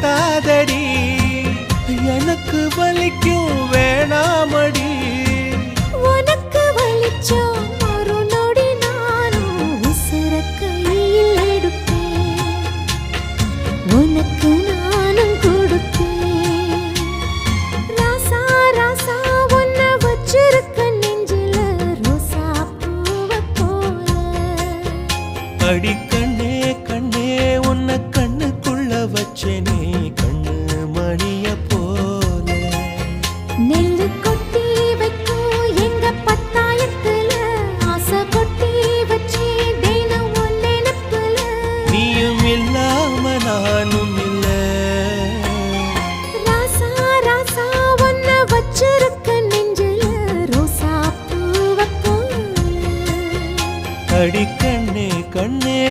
பத்தாதடி எனக்கு வலிக்கும் வேணாமடி உனக்கு வலிச்சா ஒரு நொடி நானும் உசுர கையில் எடுப்பேன் உனக்கு நானும் கொடுப்பேன் ராசா ராசா உன்னை வச்சிருக்க நெஞ்சில ரோசா பூவை போல அடி கண்ணே கண்ணே உன்னை கண்ணுக்குள்ள வச்சேனே